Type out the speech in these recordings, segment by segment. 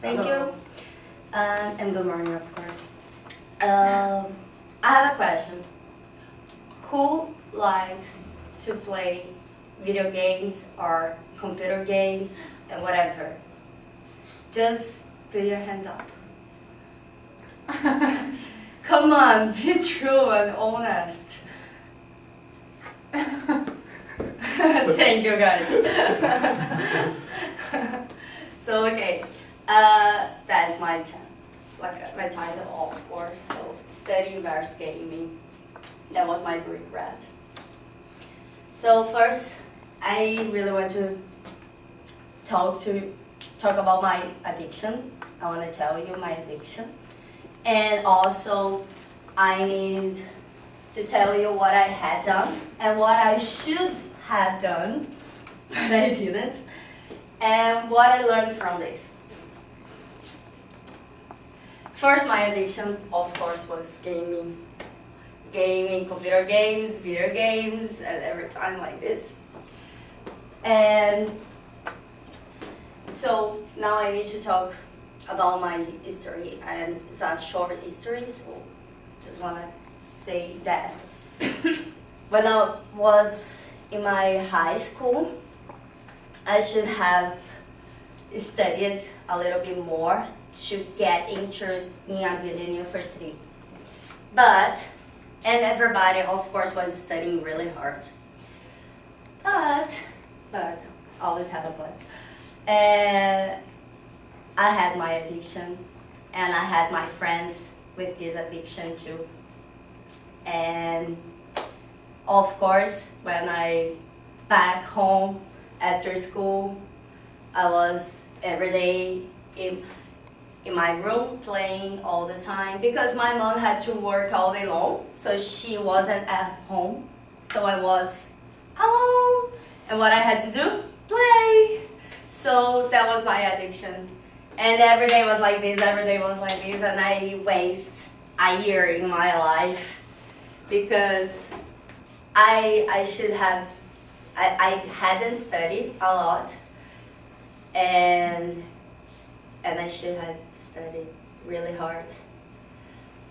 Thank you. And good morning, of course. I have a question. Who likes to play video games or computer games and whatever? Just put your hands up. Come on, be true and honest. Thank you, guys. So okay, that's my my title, of course. So study versus gaming. That was my regret. So first, I really want to talk about my addiction. I want to tell you my addiction, and also I need to tell you what I had done and what I should have done, but I didn't, and what I learned from this. First, my addiction, of course, was gaming. Gaming, computer games, video games, and every time like this. And so now I need to talk about my history, and it's a short history, so just want to say that. When I was in my high school, I should have studied a little bit more to get into in a good university. And everybody, of course, was studying really hard. But, always have a but. And I had my addiction, and I had my friends with this addiction too. And of course, when I back home after school, I was every day in my room playing all the time because my mom had to work all day long, so she wasn't at home. So I was alone, and what I had to do? Play. So that was my addiction. And every day was like this, every day was like this, and I waste a year in my life because I hadn't studied a lot, and I should have studied really hard.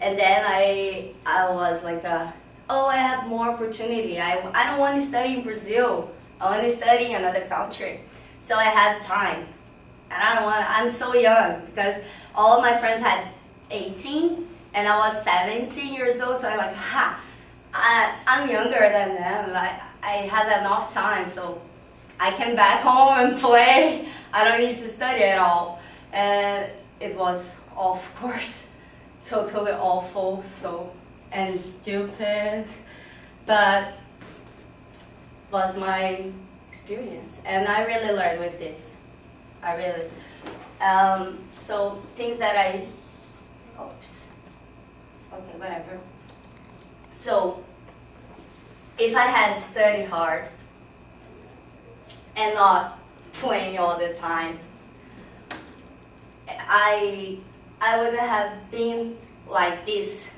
And then I was like, I have more opportunity. I don't want to study in Brazil. I want to study in another country. So I had time. And I'm so young because all of my friends had 18 and I was 17 years old. So I'm like, I'm younger than them. Like, I have enough time, so I can back home and play. I don't need to study at all. And it was, of course, totally awful, and stupid, but was my experience, and I really learned with this. I really. So things that okay, whatever. So if I had studied hard and not playing all the time, I wouldn't have been like this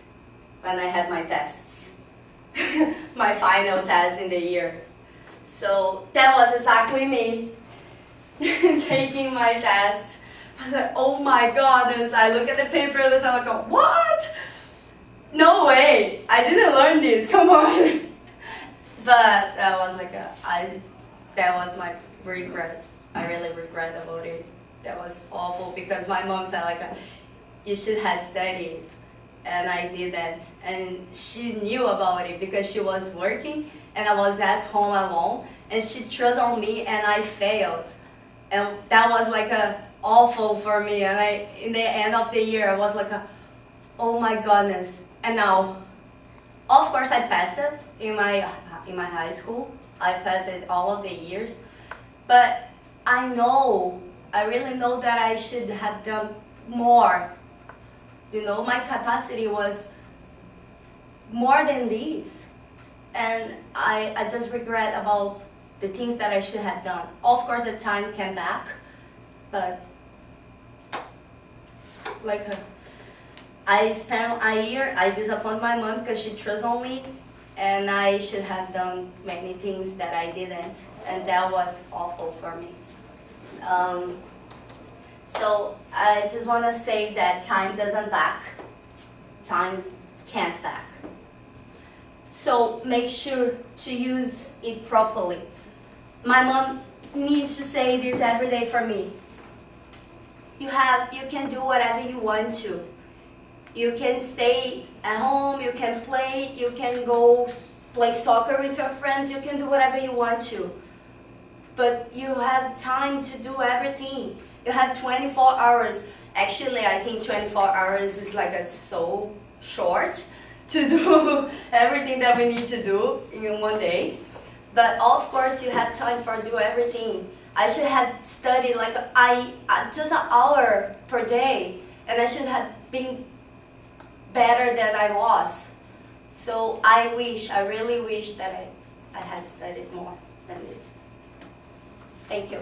when I had my tests, my final test in the year. So that was exactly me taking my test. I was like, oh my goodness, I look at the paper and I'm like, what? No way, I didn't learn this, come on. But that was like that was my regret. I really regret about it. That was awful because my mom said like, you should have studied, and I didn't. And she knew about it because she was working and I was at home alone, and she trusted on me and I failed. And that was like awful for me. And in the end of the year, I was like, oh my goodness. And now, of course, I passed it in my high school. I passed it all of the years, but I really know that I should have done more. You know, my capacity was more than this. And I just regret about the things that I should have done. Of course, the time came back, but like I spent a year, I disappointed my mom because she trusts on me, and I should have done many things that I didn't, and that was awful for me. So I just want to say that time doesn't back. Time can't back. So make sure to use it properly. My mom needs to say this every day for me. You can do whatever you want to. You can stay at home, you can play, you can go play soccer with your friends, you can do whatever you want to. But you have time to do everything. You have 24 hours. Actually, I think 24 hours is like so short to do everything that we need to do in one day. But of course, you have time for do everything. I should have studied like just an hour per day, and I should have been better than I was. So I really wish that I had studied more than this. Thank you.